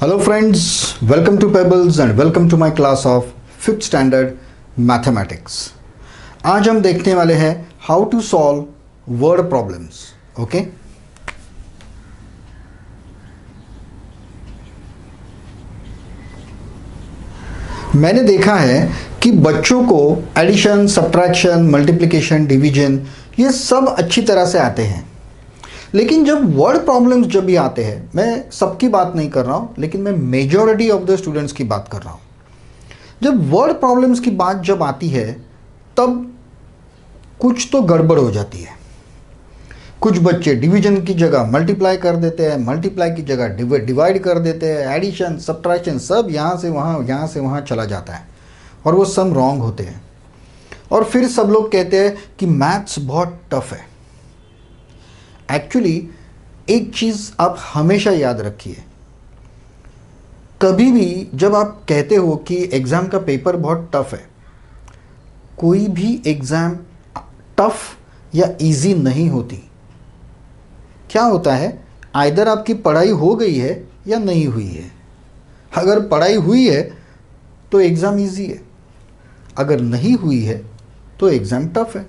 Hello friends, welcome to Pebbles and welcome to my class of 5th standard mathematics. आज हम देखने वाले हैं how to solve word problems. Okay? मैंने देखा है कि बच्चों को एडिशन, सब्ट्रैक्शन, मल्टीप्लिकेशन, डिवीजन ये सब अच्छी तरह से आते हैं, लेकिन जब वर्ड प्रॉब्लम्स जब भी आते हैं, मैं सबकी बात नहीं कर रहा हूँ, लेकिन मैं मेजॉरिटी ऑफ द स्टूडेंट्स की बात कर रहा हूँ। जब वर्ड प्रॉब्लम्स की बात जब आती है तब कुछ तो गड़बड़ हो जाती है। कुछ बच्चे डिवीजन की जगह मल्टीप्लाई कर देते हैं, मल्टीप्लाई की जगह डिवाइड कर देते हैं, एडिशन, सब्ट्रैक्शन सब यहाँ से वहाँ चला जाता है और वो सम रॉन्ग होते हैं। और फिर सब लोग कहते हैं कि मैथ्स बहुत टफ है। एक्चुअली एक चीज़ आप हमेशा याद रखिए, कभी भी जब आप कहते हो कि एग्ज़ाम का पेपर बहुत टफ है, कोई भी एग्ज़ाम टफ या इजी नहीं होती। क्या होता है, आइदर आपकी पढ़ाई हो गई है या नहीं हुई है। अगर पढ़ाई हुई है तो एग्ज़ाम इजी है, अगर नहीं हुई है तो एग्ज़ाम टफ है।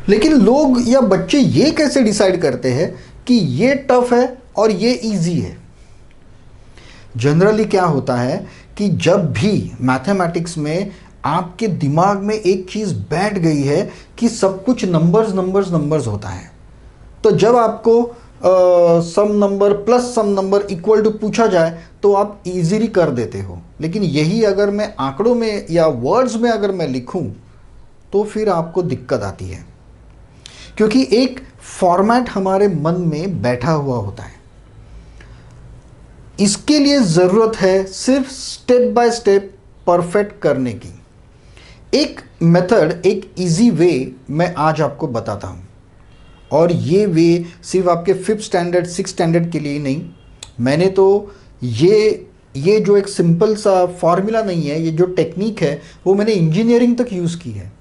लेकिन लोग या बच्चे ये कैसे डिसाइड करते हैं कि ये टफ है और ये इजी है? जनरली क्या होता है कि जब भी मैथमेटिक्स में आपके दिमाग में एक चीज़ बैठ गई है कि सब कुछ नंबर्स होता है, तो जब आपको some number plus some number equal to पूछा जाए तो आप इजीली कर देते हो। लेकिन यही अगर मैं आंकड़ों में या वर्ड्स में अगर मैं लिखूं तो फिर आपको दिक्कत आती है, क्योंकि एक फॉर्मेट हमारे मन में बैठा हुआ होता है। इसके लिए ज़रूरत है सिर्फ स्टेप बाय स्टेप परफेक्ट करने की। एक मेथड, एक इजी वे मैं आज आपको बताता हूं, और ये वे सिर्फ आपके 5th स्टैंडर्ड 6th स्टैंडर्ड के लिए ही नहीं। मैंने तो ये जो एक सिंपल सा फॉर्मूला नहीं है, ये जो टेक्निक है वो मैंने इंजीनियरिंग तक यूज़ की है।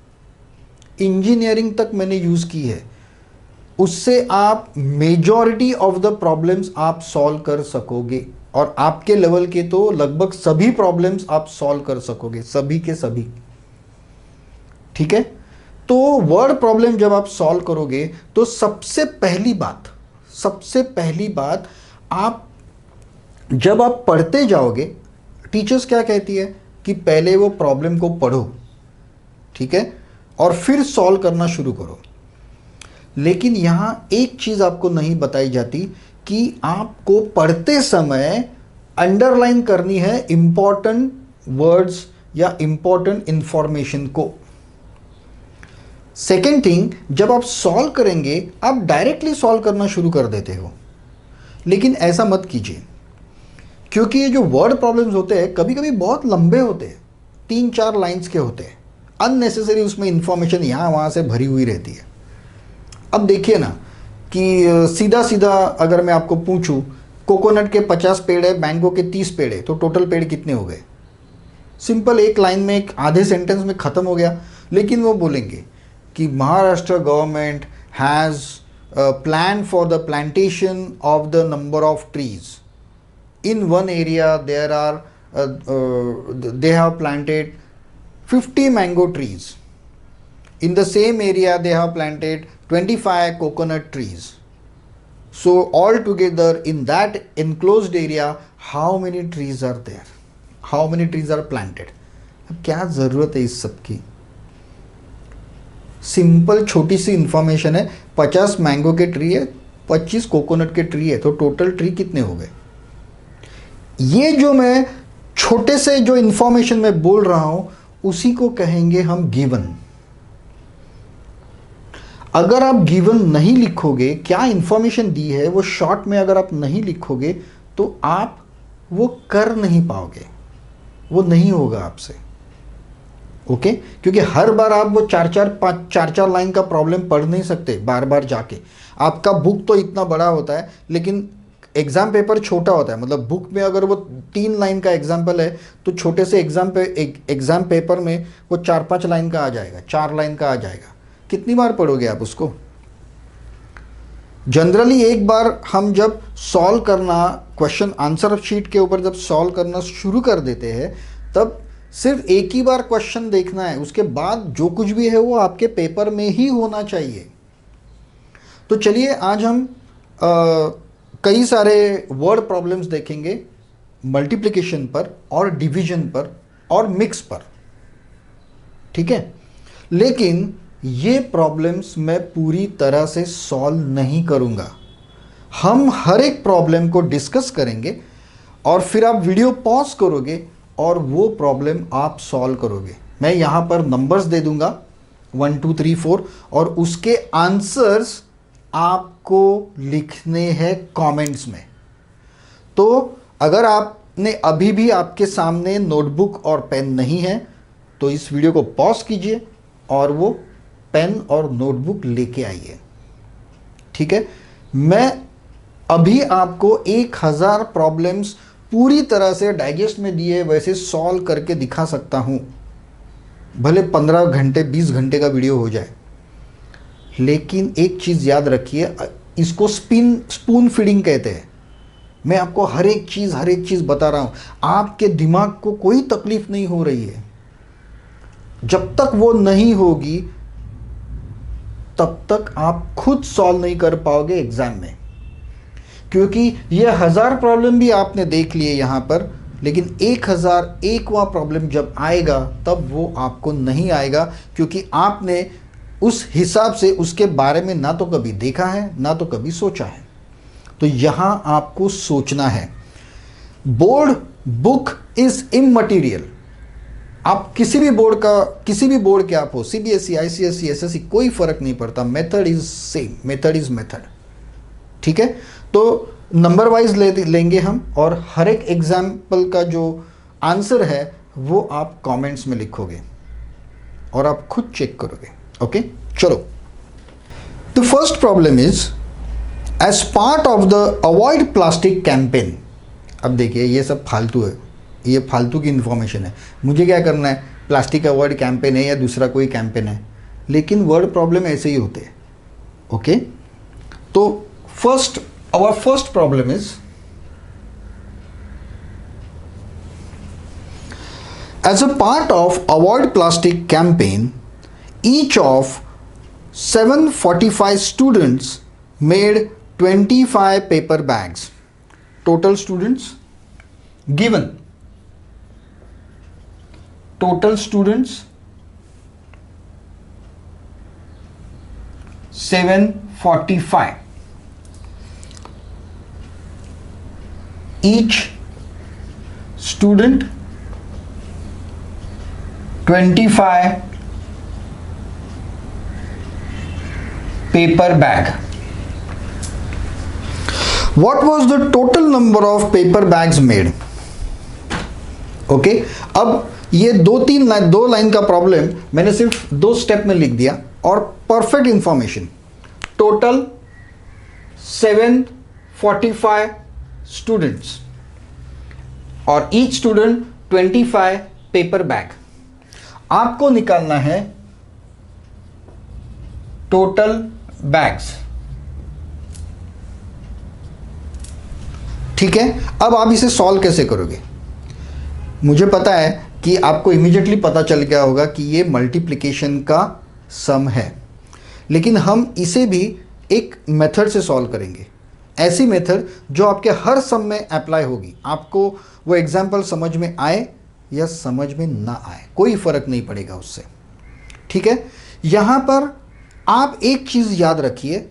इंजीनियरिंग तक मैंने यूज़ की है। उससे आप मेजॉरिटी ऑफ द प्रॉब्लम्स आप सॉल्व कर सकोगे, और आपके लेवल के तो लगभग सभी प्रॉब्लम्स आप सॉल्व कर सकोगे, सभी के सभी। ठीक है, तो वर्ड प्रॉब्लम जब आप सॉल्व करोगे तो सबसे पहली बात आप जब आप पढ़ते जाओगे, टीचर्स क्या कहती है कि पहले वो प्रॉब्लम को पढ़ो, ठीक है, और फिर सॉल्व करना शुरू करो। लेकिन यहाँ एक चीज़ आपको नहीं बताई जाती कि आपको पढ़ते समय अंडरलाइन करनी है इंपॉर्टेंट वर्ड्स या इंपॉर्टेंट इंफॉर्मेशन को। सेकेंड थिंग, जब आप सॉल्व करेंगे आप डायरेक्टली सॉल्व करना शुरू कर देते हो, लेकिन ऐसा मत कीजिए, क्योंकि ये जो वर्ड प्रॉब्लम्स होते हैं कभी कभी बहुत लंबे होते हैं, 3-4 लाइंस के होते हैं, अननेसेसरी उसमें इंफॉर्मेशन यहाँ वहाँ से भरी हुई रहती है। अब देखिए ना कि सीधा अगर मैं आपको पूछूं कोकोनट के 50 पेड़ है, मैंगो के 30 पेड़ है, तो टोटल पेड़ कितने हो गए? सिंपल एक लाइन में, एक आधे सेंटेंस में ख़त्म हो गया। लेकिन वो बोलेंगे कि Maharashtra government has plan for the plantation of the number of trees in one area, they have planted 50 mango trees. In the same area they have planted 25 coconut trees. So altogether in that enclosed area how many trees are there? How many trees are planted? अब क्या ज़रूरत है इस सब की? Simple छोटी सी information है, 50 mango के ट्री है, 25 कोकोनट के ट्री है, तो टोटल ट्री कितने हो गए? ये जो मैं छोटे से जो इंफॉर्मेशन में बोल रहा हूं उसी को कहेंगे हम गिवन। अगर आप गिवन नहीं लिखोगे, क्या इंफॉर्मेशन दी है वो शॉर्ट में अगर आप नहीं लिखोगे तो आप वो कर नहीं पाओगे, वो नहीं होगा आपसे। ओके, क्योंकि हर बार आप वो 4-4 लाइन का प्रॉब्लम पढ़ नहीं सकते बार बार जाके। आपका बुक तो इतना बड़ा होता है, लेकिन एग्ज़ाम पेपर छोटा होता है। मतलब बुक में अगर वो 3 लाइन का एग्जाम्पल है तो छोटे से एग्ज़ाम पेपर में वो 4-5 लाइन का आ जाएगा, 4 लाइन का आ जाएगा। कितनी बार पढ़ोगे आप उसको? जनरली एक बार हम जब सॉल्व करना क्वेश्चन आंसर शीट के ऊपर जब सॉल्व करना शुरू कर देते हैं, तब सिर्फ एक ही बार क्वेश्चन देखना है, उसके बाद जो कुछ भी है वो आपके पेपर में ही होना चाहिए। तो चलिए आज हम कई सारे वर्ड प्रॉब्लम्स देखेंगे मल्टीप्लिकेशन पर और डिवीजन पर और मिक्स पर, ठीक है। लेकिन ये प्रॉब्लम्स मैं पूरी तरह से सॉल्व नहीं करूँगा। हम हर एक प्रॉब्लम को डिस्कस करेंगे और फिर आप वीडियो पॉज करोगे और वो प्रॉब्लम आप सॉल्व करोगे। मैं यहाँ पर नंबर्स दे दूँगा 1 2 3 4 और उसके आंसर्स आपको लिखने हैं कमेंट्स में। तो अगर आपने अभी भी आपके सामने नोटबुक और पेन नहीं है तो इस वीडियो को पॉज कीजिए और वो पेन और नोटबुक लेके आइए, ठीक है। मैं अभी आपको 1000 प्रॉब्लम्स पूरी तरह से डाइजेस्ट में दिए वैसे सॉल्व करके दिखा सकता हूँ, भले 15 घंटे 20 घंटे का वीडियो हो जाए। लेकिन एक चीज़ याद रखिए, इसको स्पून फीडिंग कहते हैं। मैं आपको हर एक चीज़ बता रहा हूँ, आपके दिमाग को कोई तकलीफ नहीं हो रही है। जब तक वो नहीं होगी तब तक आप खुद सॉल्व नहीं कर पाओगे एग्जाम में, क्योंकि ये 1000 प्रॉब्लम भी आपने देख लिए यहाँ पर, लेकिन 1001वां प्रॉब्लम जब आएगा तब वो आपको नहीं आएगा, क्योंकि आपने उस हिसाब से उसके बारे में ना तो कभी देखा है ना तो कभी सोचा है। तो यहाँ आपको सोचना है। Board book is immaterial. आप किसी भी बोर्ड के आप हो, CBSE, ICSE, SSE, कोई फर्क नहीं पड़ता। Method is same, method is method, ठीक है। तो नंबर वाइज लेंगे हम और हर एक एग्जाम्पल का जो आंसर है वो आप कमेंट्स में लिखोगे और आप खुद चेक करोगे, ओके। चलो, the first problem is as part of the avoid plastic campaign. अब देखिए ये सब फालतू है, ये फालतू की इन्फॉर्मेशन है। मुझे क्या करना है, प्लास्टिक अवॉइड कैंपेन है या दूसरा कोई कैंपेन है, लेकिन वर्ड प्रॉब्लम ऐसे ही होते हैं, ओके। तो our first problem is, as a part of avoid plastic campaign, each of 745 students made 25 paper bags. Total students given, total students 745. Each student 25 paper bag. What was the total number of paper bags made? Okay, अब ये दो line का problem मैंने सिर्फ 2 step में लिख दिया और परफेक्ट इंफॉर्मेशन। टोटल 745 स्टूडेंट्स और ईच स्टूडेंट 25 पेपर बैग। आपको निकालना है टोटल बैग्स, ठीक है। अब आप इसे सॉल्व कैसे करोगे? मुझे पता है कि आपको इमीडिएटली पता चल गया होगा कि ये मल्टीप्लिकेशन का सम है, लेकिन हम इसे भी एक मेथड से सॉल्व करेंगे। ऐसी मेथड जो आपके हर सम में अप्लाई होगी। आपको वो एग्जाम्पल समझ में आए या समझ में ना आए, कोई फर्क नहीं पड़ेगा उससे, ठीक है। यहां पर आप एक चीज याद रखिए,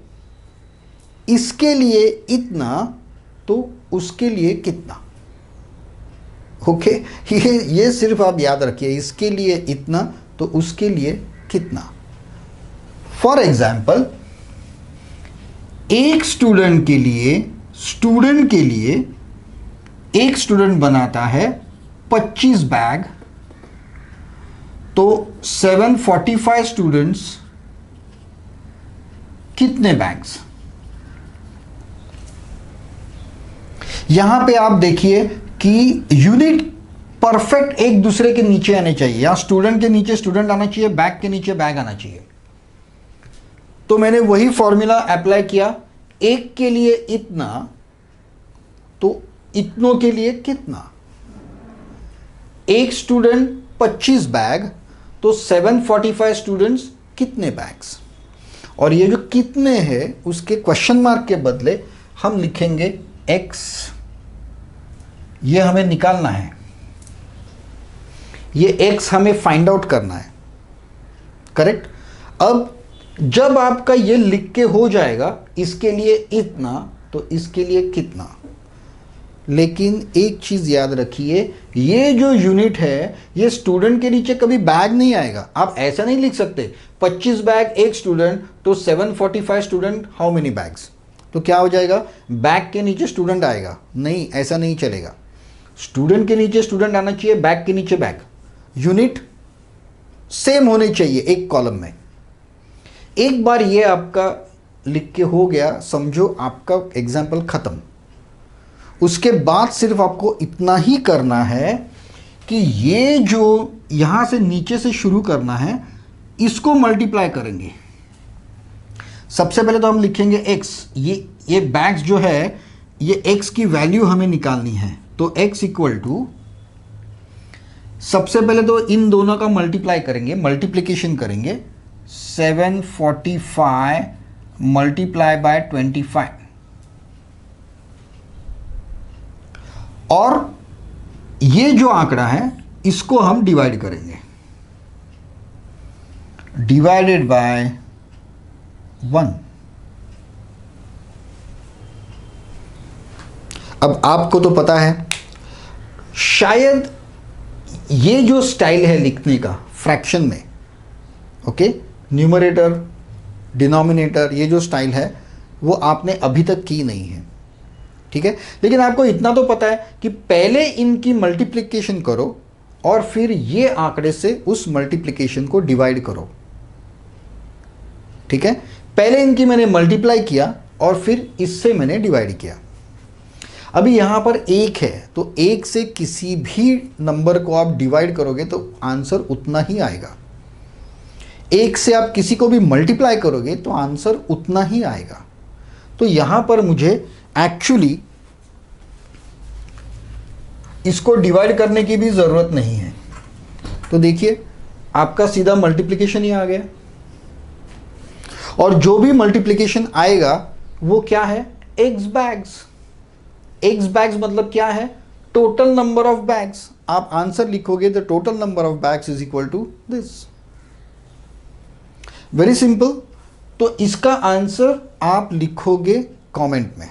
इसके लिए इतना तो उसके लिए कितना, ओके। ये सिर्फ आप याद रखिए, इसके लिए इतना तो उसके लिए कितना। फॉर एग्जाम्पल, एक स्टूडेंट के लिए एक स्टूडेंट बनाता है 25 बैग, तो 745 स्टूडेंट्स कितने बैग्स? यहां पे आप देखिए कि यूनिट परफेक्ट एक दूसरे के नीचे आने चाहिए। यहां स्टूडेंट के नीचे स्टूडेंट आना चाहिए, बैग के नीचे बैग आना चाहिए। तो मैंने वही फॉर्मूला अप्लाई किया एक के लिए इतना, तो इतनों के लिए कितना? एक स्टूडेंट 25 बैग, तो 745 स्टूडेंट्स कितने बैग्स? और ये जो कितने हैं उसके क्वेश्चन मार्क के बदले हम लिखेंगे x। ये हमें निकालना है, ये x हमें फाइंड आउट करना है, करेक्ट। अब जब आपका ये लिख के हो जाएगा, इसके लिए इतना तो इसके लिए कितना। लेकिन एक चीज याद रखिए, ये जो यूनिट है ये स्टूडेंट के नीचे कभी बैग नहीं आएगा। आप ऐसा नहीं लिख सकते 25 बैग एक स्टूडेंट तो 745 स्टूडेंट हाउ मेनी बैग्स, तो क्या हो जाएगा, बैग के नीचे स्टूडेंट आएगा। नहीं, ऐसा नहीं चलेगा। स्टूडेंट के नीचे स्टूडेंट आना चाहिए, बैग के नीचे बैग। यूनिट सेम होने चाहिए एक कॉलम में। एक बार ये आपका लिख के हो गया, समझो आपका एग्जाम्पल खत्म। उसके बाद सिर्फ आपको इतना ही करना है कि ये जो यहां से नीचे से शुरू करना है, इसको मल्टीप्लाई करेंगे। सबसे पहले तो हम लिखेंगे x। ये बैग्स जो है, ये x की वैल्यू हमें निकालनी है, तो x इक्वल टू, सबसे पहले तो इन दोनों का मल्टीप्लाई करेंगे, मल्टीप्लिकेशन करेंगे। 745 मल्टीप्लाई बाय 25, और ये जो आंकड़ा है इसको हम डिवाइड करेंगे, डिवाइडेड बाय 1। अब आपको तो पता है, शायद ये जो स्टाइल है लिखने का फ्रैक्शन में, ओके, न्यूमरेटर डिनोमिनेटर, ये जो स्टाइल है वो आपने अभी तक की नहीं है, ठीक है। लेकिन आपको इतना तो पता है कि पहले इनकी मल्टीप्लिकेशन करो और फिर ये आंकड़े से उस मल्टीप्लिकेशन को डिवाइड करो, ठीक है। पहले इनकी मैंने मल्टीप्लाई किया और फिर इससे मैंने डिवाइड किया। अभी यहां पर 1 है, तो 1 से किसी भी नंबर को आप डिवाइड करोगे तो आंसर उतना ही आएगा। 1 से आप किसी को भी मल्टीप्लाई करोगे तो आंसर उतना ही आएगा। तो यहां पर मुझे एक्चुअली इसको डिवाइड करने की भी जरूरत नहीं है। तो देखिए आपका सीधा मल्टीप्लिकेशन ही आ गया, और जो भी मल्टीप्लिकेशन आएगा वो क्या है, x बैग्स। x बैग्स मतलब क्या है, टोटल नंबर ऑफ बैग्स। आप आंसर लिखोगे the total number of bags is equal to this. Very simple. तो इसका आंसर आप लिखोगे कमेंट में।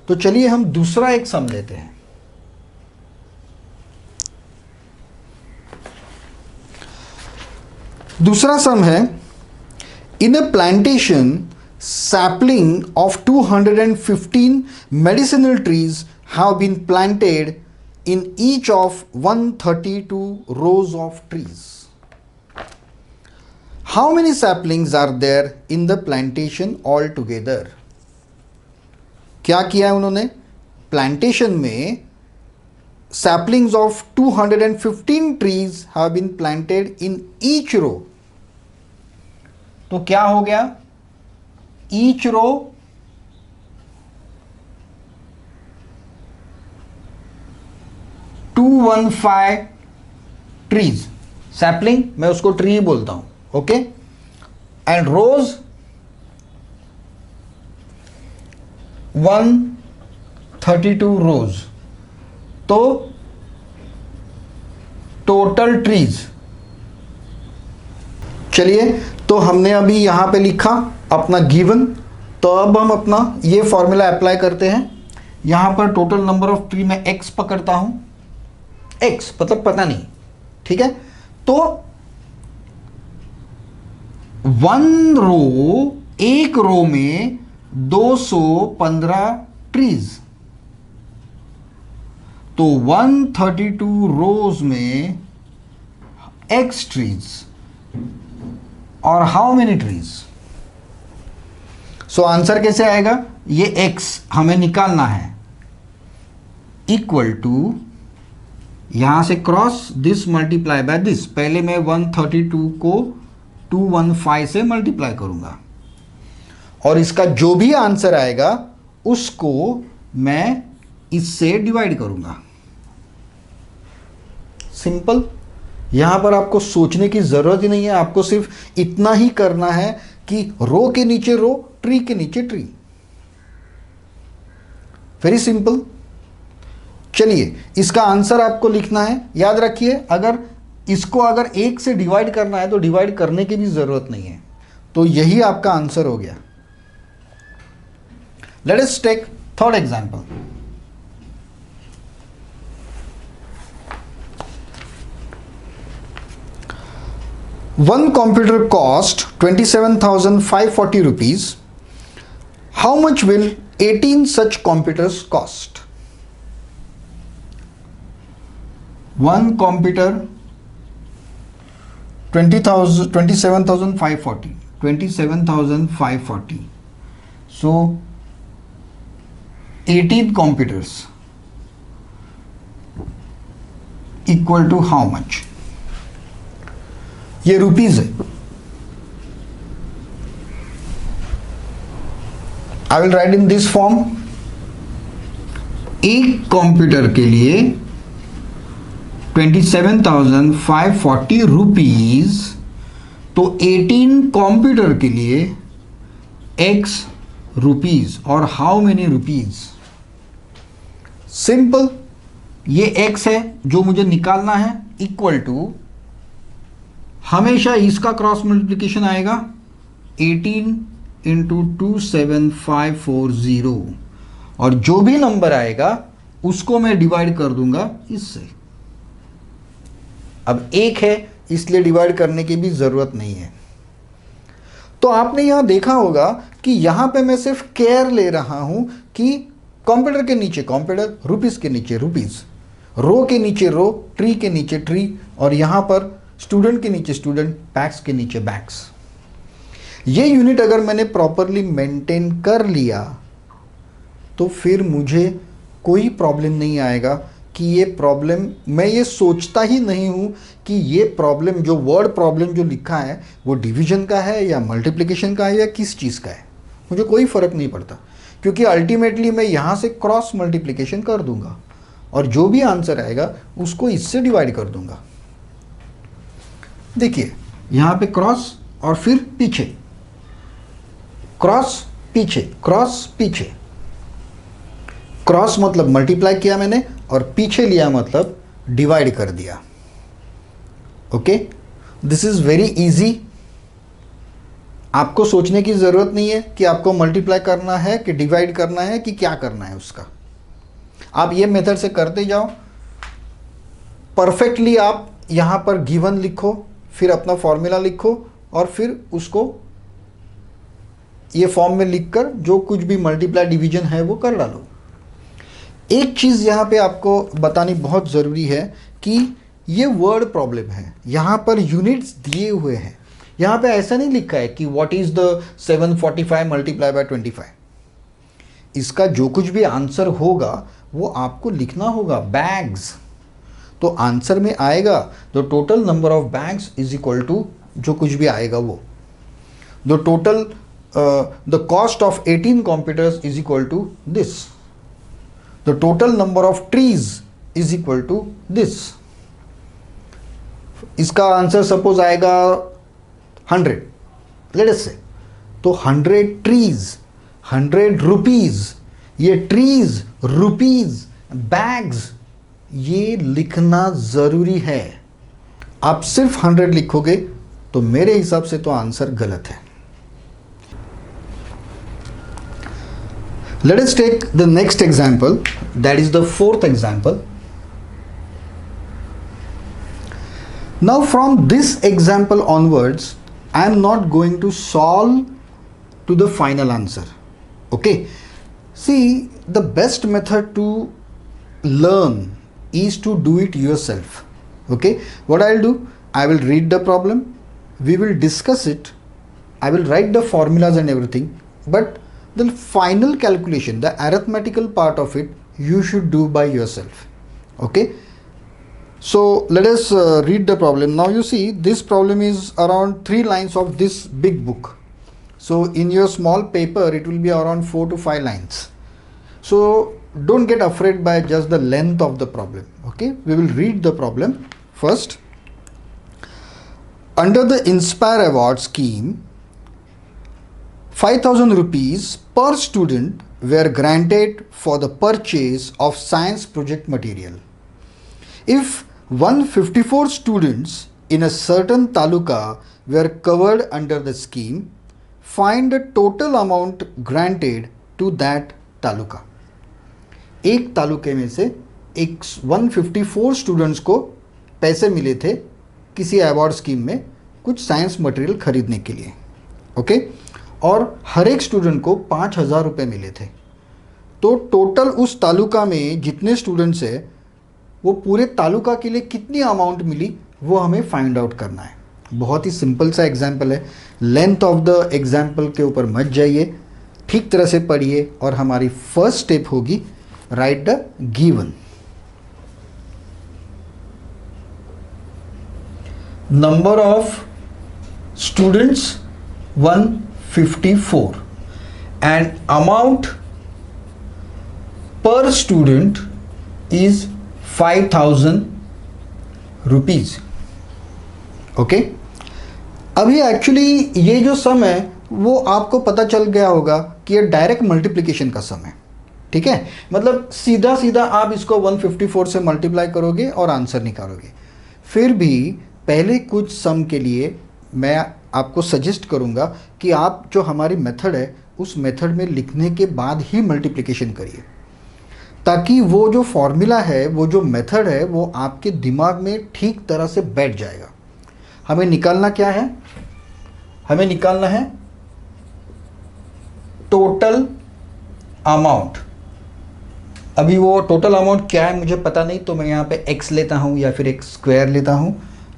तो चलिए हम दूसरा एक सम लेते हैं। दूसरा सम है, इन a plantation sapling of 215 medicinal trees have been planted in each of 132 rows of trees. How many saplings are there in the plantation altogether? क्या किया है उन्होंने, प्लांटेशन में saplings of 215 trees have been planted in each row. तो क्या हो गया, each row 215 trees, sapling मैं उसको ट्री बोलता हूं, ओके, एंड रोज 132 रोज, तो टोटल ट्रीज। चलिए, तो हमने अभी यहां पे लिखा अपना गिवन, तो अब हम अपना ये फॉर्मूला अप्लाई करते हैं। यहां पर टोटल नंबर ऑफ ट्री में x पकड़ता हूं, x मतलब पता नहीं, ठीक है। तो 1 रो, एक रो में 215 ट्रीज, तो 132 रोज में x ट्रीज, और how many trees. So answer कैसे आएगा, ये x हमें निकालना है, इक्वल टू, यहां से cross this multiply by this. पहले मैं 132 को 215 से मल्टीप्लाई करूंगा, और इसका जो भी आंसर आएगा उसको मैं इससे डिवाइड करूंगा। सिंपल। यहां पर आपको सोचने की जरूरत ही नहीं है, आपको सिर्फ इतना ही करना है कि रो के नीचे रो, ट्री के नीचे ट्री। Very simple. चलिए, इसका आंसर आपको लिखना है। याद रखिए, अगर इसको अगर 1 से डिवाइड करना है तो डिवाइड करने की भी जरूरत नहीं है। तो यही आपका आंसर हो गया। Let us take third example. One computer cost 27,540 rupees. How much will 18 such computers cost? One computer 27,540. So 18 computers equal to how much? ये रुपीज है। I will write in this form. एक computer के लिए 27,540 rupees, तो 18 computer के लिए x rupees. और how many rupees? Simple, ये x है जो मुझे निकालना है, इक्वल टू, हमेशा इसका क्रॉस मल्टीप्लिकेशन आएगा 18 इंटू 27540, और जो भी नंबर आएगा उसको मैं डिवाइड कर दूंगा इससे। अब 1 है इसलिए डिवाइड करने की भी जरूरत नहीं है। तो आपने यहां देखा होगा कि यहां पे मैं सिर्फ केयर ले रहा हूं कि कंप्यूटर के नीचे कंप्यूटर, रुपीस के नीचे रुपीस, रो के नीचे रो, ट्री के नीचे ट्री, और यहां पर स्टूडेंट के नीचे स्टूडेंट, बैग्स के नीचे बैग्स। ये यूनिट अगर मैंने प्रॉपरली मेंटेन कर लिया तो फिर मुझे कोई प्रॉब्लम नहीं आएगा कि ये प्रॉब्लम, मैं ये सोचता ही नहीं हूं कि ये प्रॉब्लम, जो वर्ड प्रॉब्लम जो लिखा है वो डिवीजन का है या मल्टीप्लिकेशन का है या किस चीज़ का है। मुझे कोई फर्क नहीं पड़ता, क्योंकि अल्टीमेटली मैं यहाँ से क्रॉस मल्टीप्लिकेशन कर दूंगा और जो भी आंसर आएगा उसको इससे डिवाइड कर दूंगा। देखिए, यहां पे क्रॉस और फिर पीछे, क्रॉस पीछे, क्रॉस पीछे। क्रॉस मतलब मल्टीप्लाई किया मैंने, और पीछे लिया मतलब डिवाइड कर दिया। Okay, this is very easy. आपको सोचने की जरूरत नहीं है कि आपको मल्टीप्लाई करना है कि डिवाइड करना है कि क्या करना है उसका। आप ये मेथड से करते जाओ। परफेक्टली आप यहां पर गिवन लिखो, फिर अपना फॉर्मूला लिखो, और फिर उसको ये फॉर्म में लिखकर जो कुछ भी मल्टीप्लाई डिवीजन है वो कर डालो। एक चीज़ यहाँ पे आपको बतानी बहुत ज़रूरी है कि ये वर्ड प्रॉब्लम है, यहाँ पर यूनिट्स दिए हुए हैं। यहाँ पे ऐसा नहीं लिखा है कि what is the 745 multiply by 25। इसका जो कुछ भी आंसर होगा वो आपको लिखना होगा, बैग्स। तो आंसर में आएगा the total number of bags is equal to जो कुछ भी आएगा वो, the total the cost of 18 computers is equal to this, the total number of trees is equal to this. इसका आंसर सपोज आएगा 100, लेट अस से, तो 100 trees, 100 rupees. ये trees, rupees, bags, ये लिखना जरूरी है। आप सिर्फ 100 लिखोगे तो मेरे हिसाब से तो आंसर गलत है। Let us take the next example, that is the fourth example. Now from this example onwards, I am not going to solve to the final answer. Okay, see, the best method to learn is to do it yourself. Okay, what I'll do, I will read the problem, we will discuss it, I will write the formulas and everything, but the final calculation, the arithmetical part of it, you should do by yourself. Okay, so let us read the problem. Now you see, this problem is around 3 lines of this big book. So in your small paper it will be around 4 to 5 lines. So don't get afraid by just the length of the problem. Okay, we will read the problem first. Under the Inspire Award scheme, 5,000 rupees per student were granted for the purchase of science project material. If 154 students in a certain taluka were covered under the scheme, find the total amount granted to that taluka. एक तालुके में से 154 students को पैसे मिले थे किसी award scheme में कुछ साइंस मटेरियल खरीदने के लिए, ओके, और हर एक स्टूडेंट को 5,000 रुपये मिले थे। तो टोटल उस तालुका में जितने स्टूडेंट्स है वो पूरे तालुका के लिए कितनी अमाउंट मिली वो हमें फाइंड आउट करना है। बहुत ही सिंपल सा एग्जाम्पल है, लेंथ ऑफ द एग्जाम्पल के ऊपर मत जाइए, ठीक तरह से पढ़िए और हमारी फर्स्ट स्टेप होगी right the given. Number of students 154 and amount पर स्टूडेंट इज 5,000 रुपीज। ओके, अभी एक्चुअली ये जो सम है वो आपको पता चल गया होगा कि ये डायरेक्ट मल्टीप्लिकेशन का सम है, ठीक है। मतलब सीधा सीधा आप इसको 154 से मल्टीप्लाई करोगे और आंसर निकालोगे। फिर भी पहले कुछ सम के लिए मैं आपको सजेस्ट करूंगा कि आप जो हमारी मेथड है उस मेथड में लिखने के बाद ही मल्टीप्लिकेशन करिए, ताकि वो जो फॉर्मूला है, वो जो मेथड है, वो आपके दिमाग में ठीक तरह से बैठ जाएगा। हमें निकालना क्या है? हमें निकालना है टोटल अमाउंट। अभी वो टोटल अमाउंट क्या है मुझे पता नहीं, तो मैं यहाँ पे x लेता हूँ या फिर x स्क्वायर लेता हूँ।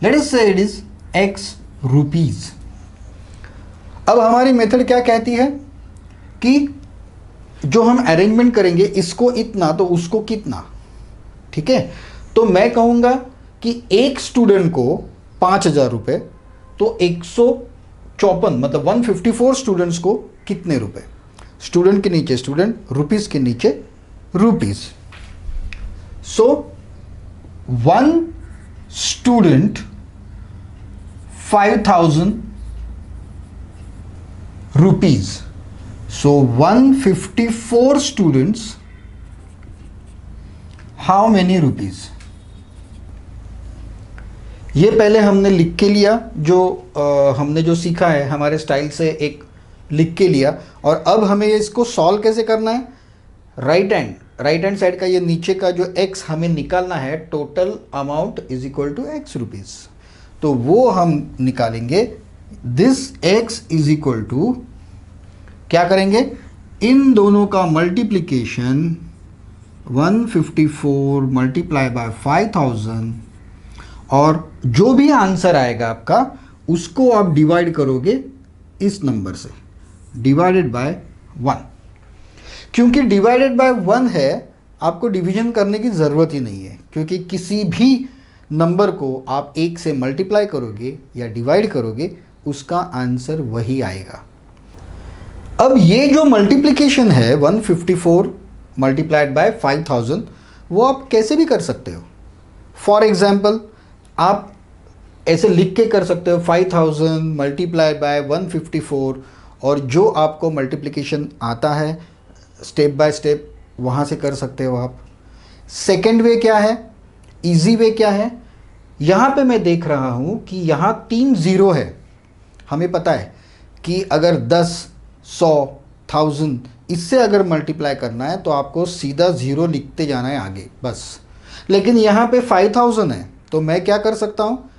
लेट अस से इट इज x रुपीज। अब हमारी मेथड क्या कहती है कि जो हम अरेंजमेंट करेंगे, इसको इतना तो उसको कितना, ठीक है। तो मैं कहूँगा कि एक स्टूडेंट को 5,000 रुपये, तो 154 मतलब 154 स्टूडेंट्स को कितने रुपए? स्टूडेंट के नीचे स्टूडेंट, रुपीस के नीचे rupees. So 1 student 5,000 rupees. So 154 students how many rupees? ये पहले हमने लिख के लिया, जो हमने जो सीखा है हमारे स्टाइल से एक लिख के लिया। और अब हमें इसको सॉल्व कैसे करना है? राइट हैंड साइड का ये नीचे का जो x हमें निकालना है, total amount is equal to x rupees. तो वो हम निकालेंगे, this x is equal to, क्या करेंगे, इन दोनों का मल्टीप्लीकेशन 154 मल्टीप्लाई बाय 5,000, और जो भी आंसर आएगा आपका उसको आप डिवाइड करोगे इस नंबर से, डिवाइडेड बाय 1। क्योंकि डिवाइडेड बाय 1 है, आपको डिवीजन करने की ज़रूरत ही नहीं है, क्योंकि किसी भी नंबर को आप 1 से मल्टीप्लाई करोगे या डिवाइड करोगे उसका आंसर वही आएगा। अब ये जो मल्टीप्लिकेशन है 154 मल्टीप्लाइड बाय 5,000, वो आप कैसे भी कर सकते हो। फॉर एग्जाम्पल आप ऐसे लिख के कर सकते हो 5,000 मल्टीप्लाइड बाय 154, और जो आपको मल्टीप्लिकेशन आता है स्टेप बाय स्टेप वहाँ से कर सकते हो आप। सेकेंड वे क्या है, इजी वे क्या है, यहाँ पे मैं देख रहा हूँ कि यहाँ 3 ज़ीरो है। हमें पता है कि अगर 10, 100, 1000 इससे अगर मल्टीप्लाई करना है तो आपको सीधा ज़ीरो लिखते जाना है आगे बस। लेकिन यहाँ पे 5,000 है, तो मैं क्या कर सकता हूँ,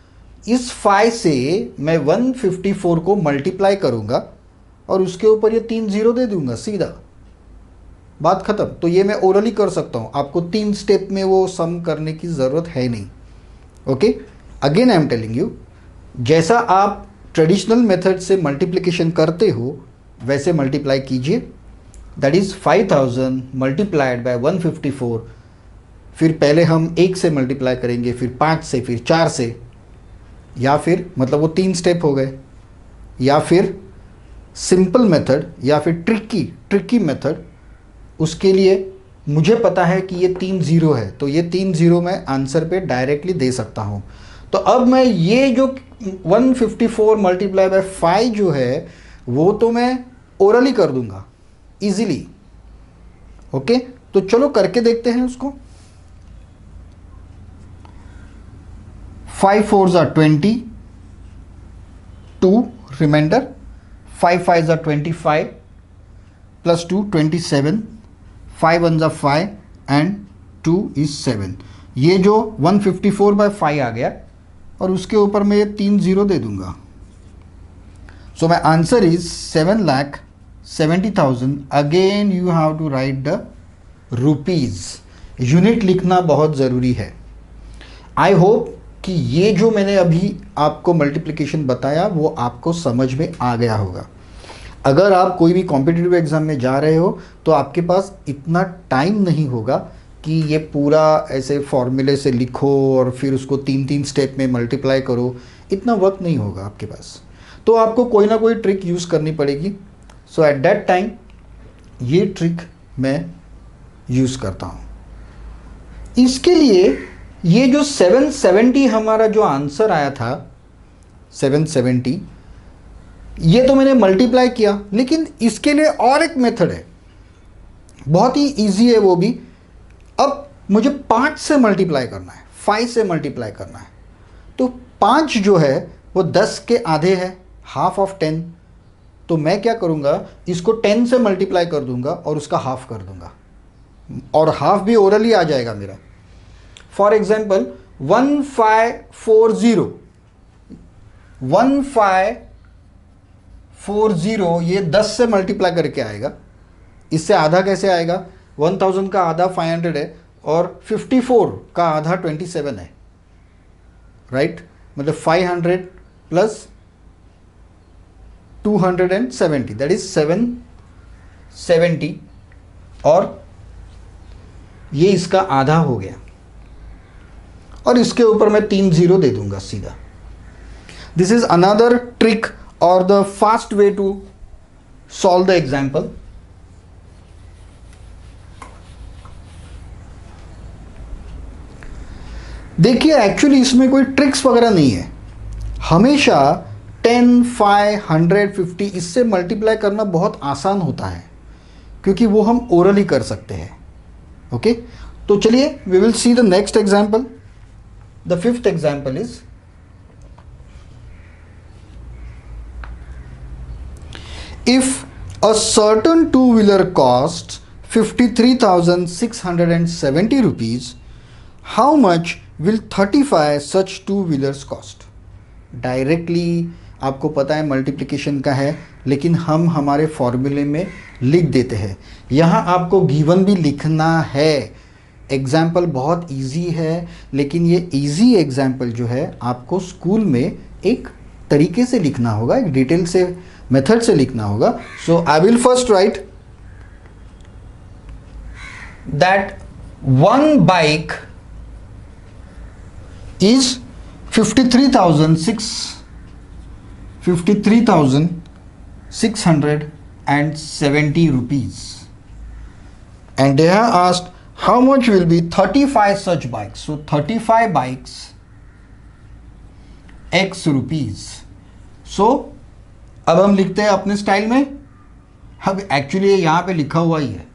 इस 5 से मैं 154 को मल्टीप्लाई करूँगा और उसके ऊपर ये 3 ज़ीरो दे दूंगा, सीधा बात ख़त्म। तो ये मैं ओरली कर सकता हूँ, आपको 3 स्टेप में वो सम करने की ज़रूरत है नहीं। Okay, again I am telling you, जैसा आप ट्रेडिशनल मेथड से मल्टीप्लिकेशन करते हो वैसे मल्टीप्लाई कीजिए। That is 5,000 multiplied by 154। फिर पहले हम 1 से मल्टीप्लाई करेंगे, फिर 5 से, फिर 4 से, या फिर मतलब वो 3 स्टेप हो गए, या फिर सिंपल मेथड, या फिर ट्रिकी मेथड। उसके लिए मुझे पता है कि ये 3 जीरो है, तो ये 3 जीरो मैं आंसर पे डायरेक्टली दे सकता हूँ। तो अब मैं ये जो 154 मल्टीप्लाई बाय 5 जो है वो तो मैं ओरली कर दूंगा इजीली। ओके, तो चलो करके देखते हैं उसको। 5 4s are 20, 2 reminder, 5 5s are 25 plus 2 27, 5 1s are 5 and 2 is 7। ये जो 154 by 5 आ गया और उसके ऊपर मैं ये 3 जीरो दे दूंगा। So my answer is 7,70,000। Again you have to write the rupees, unit लिखना बहुत ज़रूरी है। आई होप कि ये जो मैंने अभी आपको मल्टीप्लिकेशन बताया वो आपको समझ में आ गया होगा। अगर आप कोई भी कॉम्पिटिटिव एग्ज़ाम में जा रहे हो तो आपके पास इतना टाइम नहीं होगा कि ये पूरा ऐसे फॉर्मूले से लिखो और फिर उसको 3 स्टेप में मल्टीप्लाई करो, इतना वक्त नहीं होगा आपके पास। तो आपको कोई ना कोई ट्रिक यूज़ करनी पड़ेगी। सो एट दैट टाइम ये ट्रिक मैं यूज़ करता हूँ। इसके लिए ये जो 770 हमारा जो आंसर आया था 770, ये तो मैंने मल्टीप्लाई किया, लेकिन इसके लिए और एक मेथड है, बहुत ही इजी है वो भी। अब मुझे 5 से मल्टीप्लाई करना है, 5 से मल्टीप्लाई करना है। तो 5 जो है वो 10 के आधे है, हाफ ऑफ 10। तो मैं क्या करूँगा, इसको 10 से मल्टीप्लाई कर दूंगा और उसका हाफ कर दूंगा, और हाफ भी ओरली आ जाएगा मेरा। फॉर एग्जाम्पल 1540 ये 10 से मल्टीप्लाई करके आएगा। इससे आधा कैसे आएगा, 1000 का आधा 500 है और 54 का आधा 27 है, राइट। मतलब 500 प्लस 270 दैट इज 770, और ये इसका आधा हो गया, और इसके ऊपर मैं 3 जीरो दे दूंगा सीधा। दिस इज अनदर ट्रिक और the fast way to solve the example. देखिए एक्चुअली इसमें कोई ट्रिक्स वगैरह नहीं है। हमेशा 10, 5, 100, 50 इससे मल्टीप्लाई करना बहुत आसान होता है, क्योंकि वो हम ओरली कर सकते हैं। ओके, तो चलिए we will see the next example. The fifth example is if a certain two wheeler cost 53,670 rupees, how much will 35 such two wheelers cost. Directly आपको पता है मल्टीप्लिकेशन का है, लेकिन हम हमारे फॉर्मूले में लिख देते हैं। यहाँ आपको गिवन भी लिखना है। एग्जाम्पल बहुत इजी है, लेकिन ये इजी एग्जाम्पल जो है आपको स्कूल में एक तरीके से लिखना होगा, एक डिटेल से मेथड से लिखना होगा। So I will first write that one bike is 53,670 rupees, and they have asked how much will be 35 such bikes. So 35 bikes x rupees. So अब हम लिखते हैं अपने स्टाइल में। अब एक्चुअली यहाँ पे लिखा हुआ ही है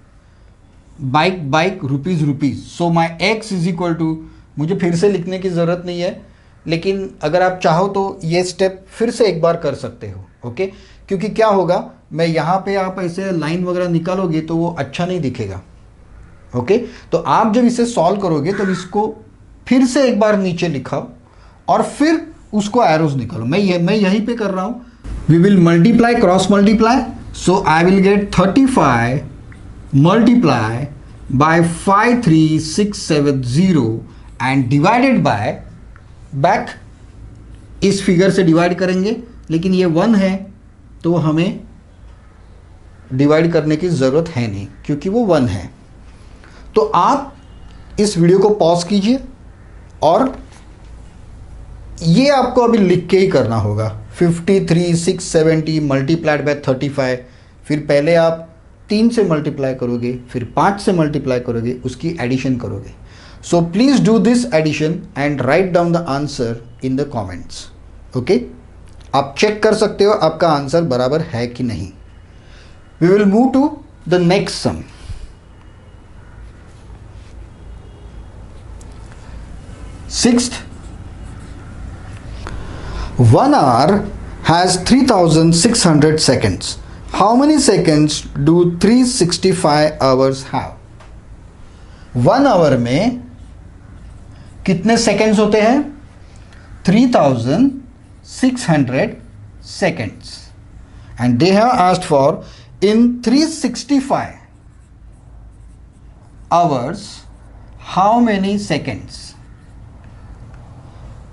bike bike rupees rupees. So my x is equal to, मुझे फिर से लिखने की ज़रूरत नहीं है, लेकिन अगर आप चाहो तो ये स्टेप फिर से एक बार कर सकते हो। ओके, क्योंकि क्या होगा, मैं यहाँ पे आप ऐसे लाइन वगैरह निकालोगे तो वो अच्छा नहीं दिखेगा। ओके, तो आप जब इसे सॉल्व करोगे तब इसको फिर से एक बार नीचे लिखाओ और फिर उसको एरोज निकालो। मैं यहीं पे कर रहा हूँ। We will multiply, cross multiply. So I will get 35 multiply by 53670 and divided by, back इस फिगर से डिवाइड करेंगे, लेकिन ये 1 है तो हमें डिवाइड करने की ज़रूरत है नहीं क्योंकि वो 1 है। तो आप इस वीडियो को पॉज कीजिए और ये आपको अभी लिख के ही करना होगा। 53,670 मल्टीप्लाइड बाय 35। फिर पहले आप 3 से मल्टीप्लाई करोगे, फिर 5 से मल्टीप्लाई करोगे, उसकी एडिशन करोगे. So please do this addition and write down the answer in the comments. Okay, आप चेक कर सकते हो आपका आंसर बराबर है कि नहीं. We will move to the next sum. Sixth, 1 hour has 3600 seconds. How many seconds do 365 hours have? 1 hour में कितने सेकेंड्स होते हैं? 3600 seconds. And they have asked for in 365 hours how many seconds?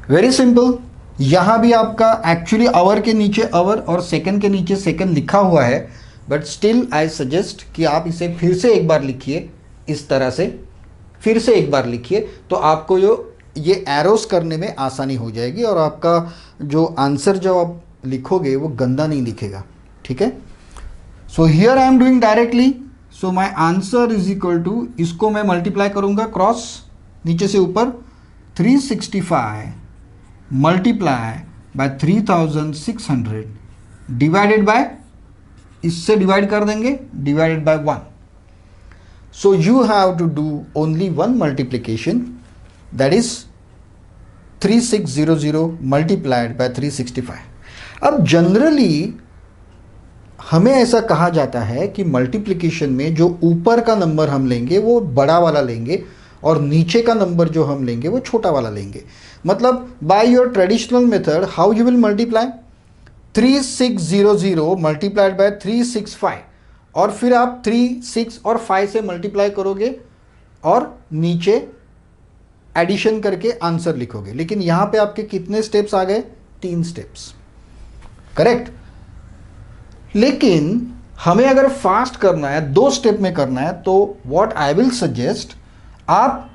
Very simple. यहां भी आपका actually our के नीचे our और सेकंड के नीचे सेकंड लिखा हुआ है, बट स्टिल आई सजेस्ट कि आप इसे फिर से एक बार लिखिए. इस तरह से फिर से एक बार लिखिए तो आपको ये एरोस करने में आसानी हो जाएगी और आपका जो आंसर जब आप लिखोगे वो गंदा नहीं दिखेगा. ठीक है. So here I am doing directly. So my answer is equal to, इसको मैं मल्टीप्लाई करूंगा क्रॉस नीचे से ऊपर, 365 मल्टीप्लाई बाय 3600 डिवाइडेड बाय, इससे डिवाइड कर देंगे, divided by 1. So you have to do only one multiplication, that is 3600 multiplied by 365. अब जनरली हमें ऐसा कहा जाता है कि मल्टीप्लिकेशन में जो ऊपर का नंबर हम लेंगे वो बड़ा वाला लेंगे और नीचे का नंबर जो हम लेंगे वो छोटा वाला लेंगे. मतलब by your traditional method how you will multiply, 3600 multiplied by 365 और फिर आप 3, 6 और 5 से मल्टीप्लाई करोगे और नीचे एडिशन करके आंसर लिखोगे. लेकिन यहां पे आपके कितने स्टेप्स आ गए? 3 स्टेप्स. करेक्ट. लेकिन हमें अगर फास्ट करना है, 2 स्टेप में करना है, तो व्हाट आई विल सजेस्ट, आप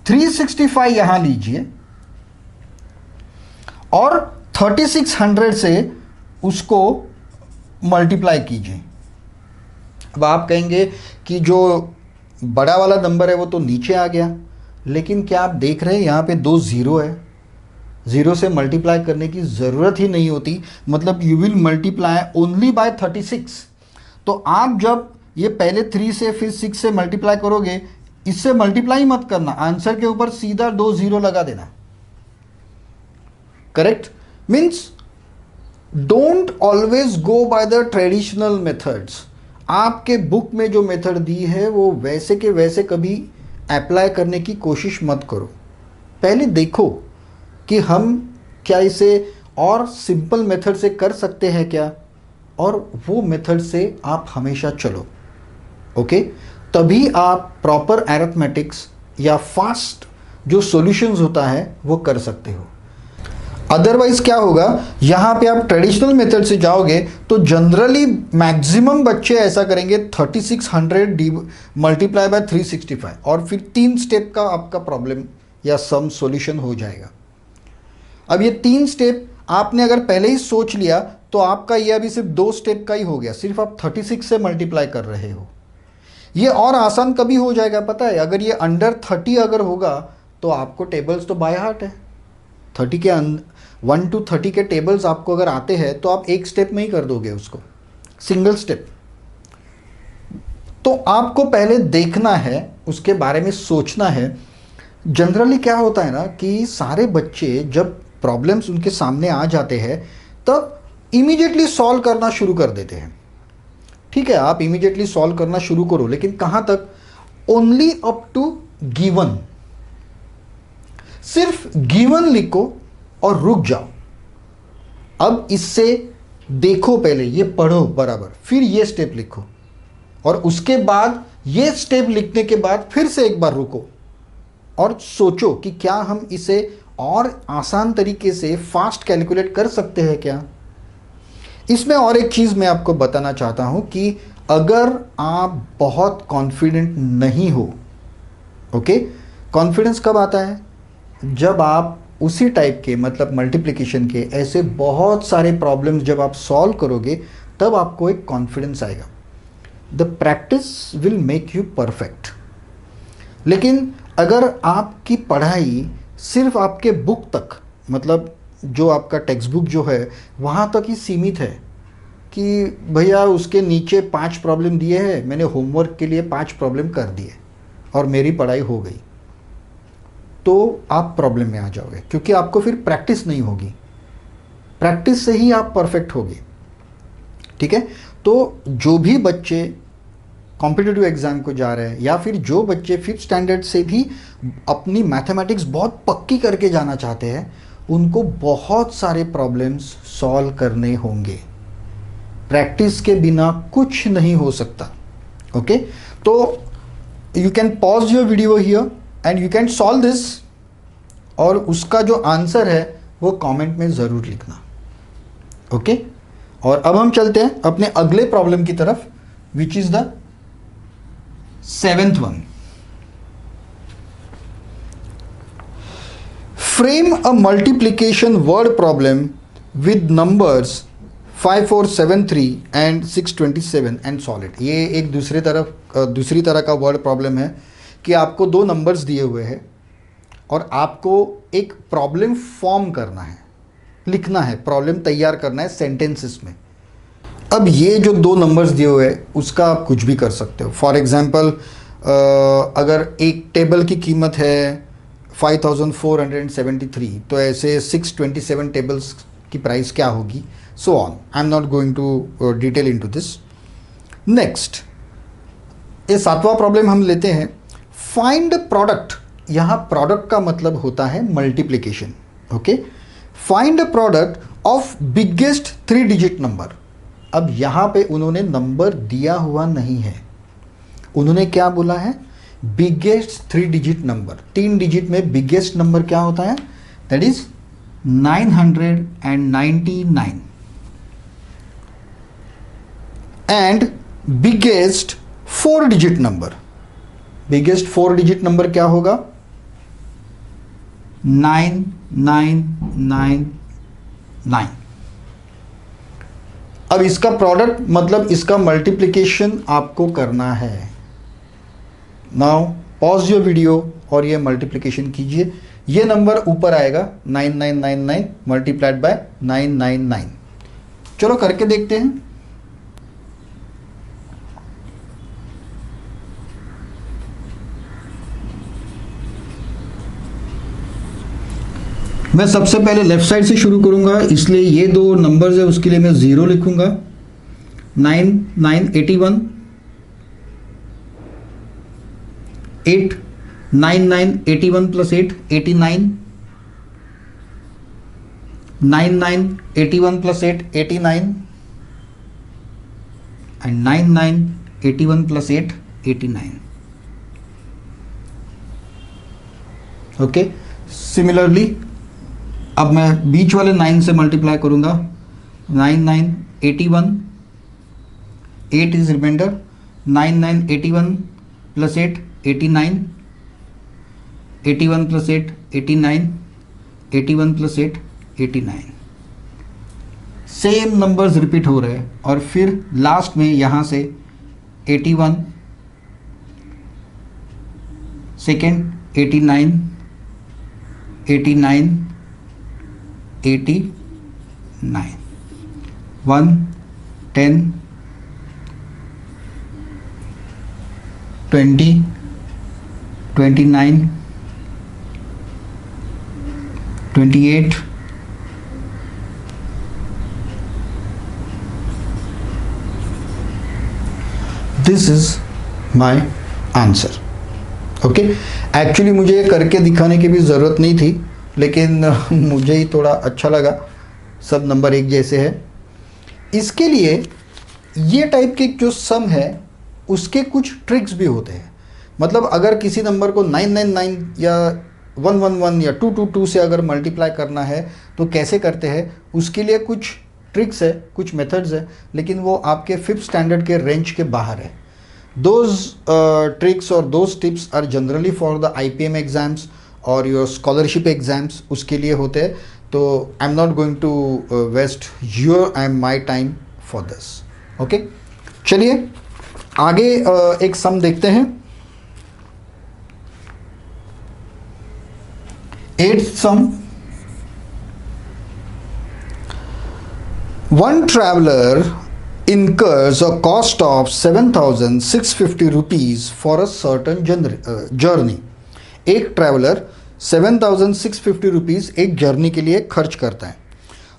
365 यहां लीजिए और 3600 से उसको मल्टीप्लाई कीजिए. अब आप कहेंगे कि जो बड़ा वाला नंबर है वो तो नीचे आ गया, लेकिन क्या आप देख रहे हैं यहाँ पे 2 0 है. 0 से मल्टीप्लाई करने की ज़रूरत ही नहीं होती. मतलब you will multiply only by 36. तो आप जब ये पहले 3 से फिर 6 से मल्टीप्लाई करोगे, इससे मल्टीप्लाई मत करना, आंसर के ऊपर सीधा 2 0 लगा देना. Correct. Means don't always go bye the traditional methods. आपके बुक में जो मेथड दी है वो वैसे के वैसे कभी अप्लाई करने की कोशिश मत करो. पहले देखो कि हम क्या इसे और सिंपल मेथड से कर सकते हैं क्या, और वो मेथड से आप हमेशा चलो. ओके. तभी आप प्रॉपर अरिथमेटिक्स या फास्ट जो सॉल्यूशंस होता है वो कर सकते हो. अदरवाइज क्या होगा, यहाँ पे आप ट्रेडिशनल मेथड से जाओगे तो जनरली मैक्सिमम बच्चे ऐसा करेंगे 3600 मल्टीप्लाई बाय 365 और फिर 3 स्टेप का आपका प्रॉब्लम या सम सॉल्यूशन हो जाएगा. अब ये 3 स्टेप आपने अगर पहले ही सोच लिया तो आपका ये अभी सिर्फ 2 स्टेप का ही हो गया. सिर्फ आप 36 से मल्टीप्लाई कर रहे हो. ये और आसान कभी हो जाएगा पता है, अगर ये अंडर 30 अगर होगा तो आपको टेबल्स तो बाय हार्ट है. 30 के 1 to 30 के टेबल्स आपको अगर आते हैं तो आप एक स्टेप में ही कर दोगे उसको, सिंगल स्टेप. तो आपको पहले देखना है, उसके बारे में सोचना है. जनरली क्या होता है ना कि सारे बच्चे जब प्रॉब्लम्स उनके सामने आ जाते हैं तब इमीडिएटली सॉल्व करना शुरू कर देते हैं. ठीक है, आप इमीडिएटली सॉल्व करना शुरू करो, लेकिन कहां तक? Only up to given. सिर्फ गिवन लिखो और रुक जाओ. अब इससे देखो, पहले ये पढ़ो बराबर, फिर ये स्टेप लिखो और उसके बाद ये स्टेप लिखने के बाद फिर से एक बार रुको और सोचो कि क्या हम इसे और आसान तरीके से फास्ट कैलकुलेट कर सकते हैं क्या. इसमें और एक चीज़ मैं आपको बताना चाहता हूं कि अगर आप बहुत कॉन्फिडेंट नहीं हो, ओके, कॉन्फिडेंस कब आता है? जब आप उसी टाइप के मतलब मल्टीप्लिकेशन के ऐसे बहुत सारे प्रॉब्लम्स जब आप सॉल्व करोगे तब आपको एक कॉन्फिडेंस आएगा. The practice will make you perfect. लेकिन अगर आपकी पढ़ाई सिर्फ आपके बुक तक, मतलब जो आपका टेक्स्ट बुक जो है वहाँ तक ही सीमित है कि भैया उसके नीचे 5 प्रॉब्लम दिए हैं, मैंने होमवर्क के लिए 5 प्रॉब्लम कर दिए और मेरी पढ़ाई हो गई, तो आप प्रॉब्लम में आ जाओगे, क्योंकि आपको फिर प्रैक्टिस नहीं होगी। प्रैक्टिस से ही आप परफेक्ट होगे। ठीक है, तो जो भी बच्चे कॉम्पिटिटिव एग्ज़ाम को जा रहे हैं या फिर जो बच्चे 5th स्टैंडर्ड से भी अपनी मैथमेटिक्स बहुत पक्की करके जाना चाहते हैं, उनको बहुत सारे प्रॉब्लम्स सॉल्व करने होंगे। प्रैक्टिस के बिना कुछ नहीं हो सकता। ओके, तो you can pause your video here and you can solve this, और उसका जो आंसर है वो कमेंट में ज़रूर लिखना। ओके, और अब हम चलते हैं अपने अगले प्रॉब्लम की तरफ, which is the 7th one. Frame a multiplication word problem with numbers 5473 and 627 and solve it. ये एक दूसरी तरह का वर्ड प्रॉब्लम है कि आपको 2 नंबर्स दिए हुए हैं और आपको एक प्रॉब्लम फॉर्म करना है, लिखना है, प्रॉब्लम तैयार करना है सेंटेंसेस में। अब ये जो 2 नंबर्स दिए हुए हैं उसका आप कुछ भी कर सकते हो। फॉर एग्जांपल अगर एक टेबल की कीमत है 5473, तो ऐसे 627 टेबल्स की प्राइस क्या होगी, so on. I am not going to detail into this. Next, ये 7वां प्रॉब्लम हम लेते हैं, फाइंड प्रोडक्ट। यहाँ प्रोडक्ट का मतलब होता है multiplication. Okay, find the product of biggest 3 digit number. अब यहाँ पे उन्होंने नंबर दिया हुआ नहीं है, उन्होंने क्या बोला है, बिगेस्ट 3 डिजिट नंबर। 3 डिजिट में बिगेस्ट नंबर क्या होता है, that is 999 and biggest 4 digit number. Biggest 4 digit number क्या होगा, 9999। अब इसका प्रोडक्ट मतलब इसका मल्टीप्लिकेशन आपको करना है। नाउ पॉज योर वीडियो और ये मल्टीप्लिकेशन कीजिए। ये नंबर ऊपर आएगा 9999 मल्टीप्लाइड बाय 999। चलो करके देखते हैं। मैं सबसे पहले लेफ्ट साइड से शुरू करूंगा, इसलिए ये 2 नंबर्स है उसके लिए मैं 0 लिखूंगा। 9981 8 9981 plus 8 89 9981 plus 8 89 and 9981 plus 8 89। Okay, similarly अब मैं बीच वाले 9 से मल्टीप्लाई करूंगा। 9981 8 is reminder, 9981 plus 8 89 81 plus 8 89 81 plus 8 89। Same numbers repeat हो रहे हैं और फिर लास्ट में यहाँ से 81 second 89 89 89 1 10 20 29 28 this is my answer. Okay, actually मुझे करके दिखाने की भी ज़रूरत नहीं थी, लेकिन मुझे ही थोड़ा अच्छा लगा, सब नंबर एक जैसे है। इसके लिए ये टाइप के जो सम है उसके कुछ ट्रिक्स भी होते हैं। मतलब अगर किसी नंबर को 999 या 111 या 222 से अगर मल्टीप्लाई करना है तो कैसे करते हैं, उसके लिए कुछ ट्रिक्स है, कुछ मेथड्स है, लेकिन वो आपके 5th स्टैंडर्ड के रेंज के बाहर है। दोज ट्रिक्स और those tips are generally for the IPM exams और योर स्कॉलरशिप एग्जाम्स, उसके लिए होते हैं। तो I am not going to waste your and my time for this. Okay, चलिए आगे एक सम देखते हैं। 8th सम, one traveler incurs a cost of 7,650 rupees for a certain journey. एक ट्रैवलर 7,650 रुपीज़ एक जर्नी के लिए खर्च करता है।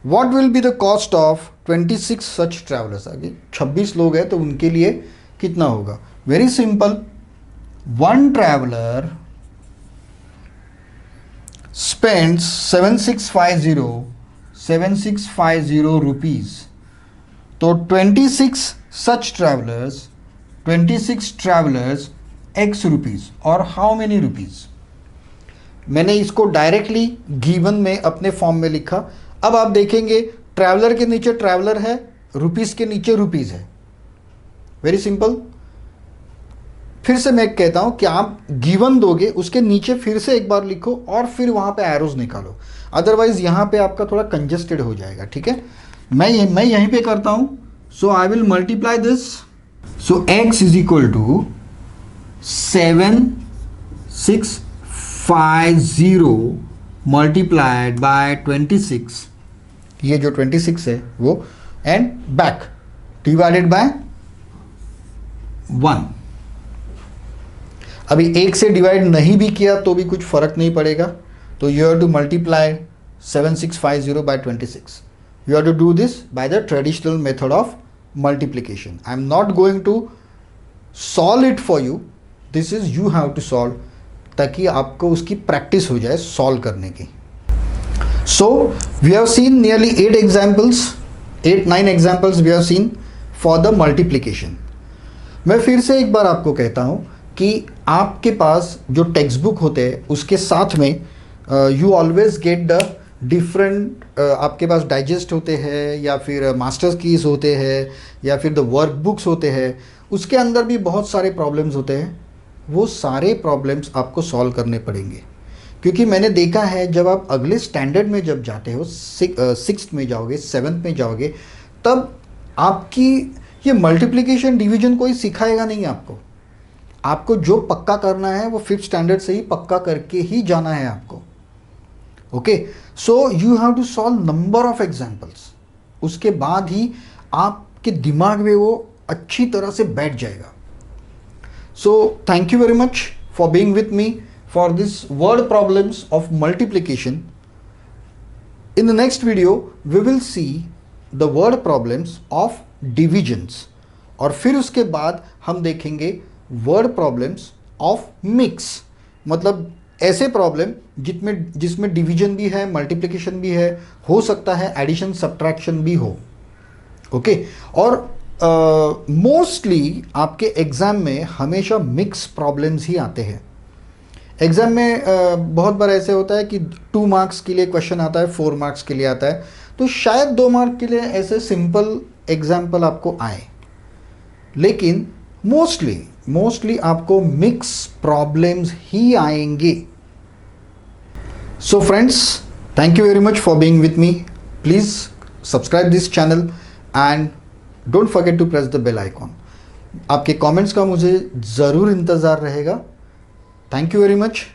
What will be the cost of 26 such travelers? आगे 26 लोग हैं तो उनके लिए कितना होगा? Very simple, one traveller spends 7650 rupees, तो 26 such travelers, 26 travelers x rupees और हाउ मेनी रुपीज़। मैंने इसको डायरेक्टली गिवन में अपने फॉर्म में लिखा। अब आप देखेंगे ट्रैवलर के नीचे ट्रैवलर है, रुपीज़ के नीचे रुपीज़ है। Very simple. फिर से मैं कहता हूं कि आप गिवन दोगे, उसके नीचे फिर से एक बार लिखो और फिर वहां पे एरोज निकालो, अदरवाइज यहां पे आपका थोड़ा कंजेस्टेड हो जाएगा। ठीक है, मैं यहीं पे करता हूं। So I will multiply this. So x is equal to 7650 multiplied by 26, ये जो 26 है वो, एंड बैक डिवाइडेड बाय 1। अभी एक से डिवाइड नहीं भी किया तो भी कुछ फर्क नहीं पड़ेगा, तो you have to multiply 7650 by 26। You have to do this by the traditional method of multiplication. I am not going to solve it for you, this is you have to solve, ताकि आपको उसकी practice हो जाए solve करने की। So we have seen nearly 8 examples, 8-9 examples we have seen for the multiplication. मैं फिर से एक बार आपको कहता हूँ कि आपके पास जो टेक्स्ट बुक होते हैं उसके साथ में you always get the different, आपके पास डाइजेस्ट होते हैं या फिर मास्टर्स कीज होते हैं या फिर द वर्क बुक्स होते हैं, उसके अंदर भी बहुत सारे प्रॉब्लम्स होते हैं। वो सारे प्रॉब्लम्स आपको सॉल्व करने पड़ेंगे, क्योंकि मैंने देखा है जब आप अगले स्टैंडर्ड में जब जाते हो, 6th में जाओगे, 7th में जाओगे, तब आपकी ये मल्टीप्लिकेशन डिवीजन कोई सिखाएगा नहीं आपको। आपको जो पक्का करना है वो 5th स्टैंडर्ड से ही पक्का करके ही जाना है आपको। Okay, so you have to solve number of examples, उसके बाद ही आपके दिमाग में वो अच्छी तरह से बैठ जाएगा। So thank you very much for being with me for this word problems of multiplication. In the next video we will see the word problems of divisions, और फिर उसके बाद हम देखेंगे वर्ड प्रॉब्लम्स ऑफ मिक्स, मतलब ऐसे problem जिसमें division भी है, मल्टीप्लिकेशन भी है, हो सकता है एडिशन सब्ट्रैक्शन भी हो। ओके, और मोस्टली आपके एग्ज़ाम में हमेशा मिक्स प्रॉब्लम्स ही आते हैं। एग्ज़ाम में बहुत बार ऐसे होता है कि 2 मार्क्स के लिए क्वेश्चन आता है, 4 मार्क्स के लिए आता है, तो शायद 2 मार्क के लिए ऐसे सिंपल एग्जाम्पल आपको आए, लेकिन मोस्टली आपको मिक्स प्रॉब्लम्स ही आएंगे। So friends, thank you very much for being with me. Please subscribe this channel and don't forget to press the bell icon. आपके कमेंट्स का मुझे ज़रूर इंतज़ार रहेगा। Thank you very much,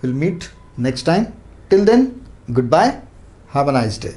will meet next time. Till then, good bye, have a nice day.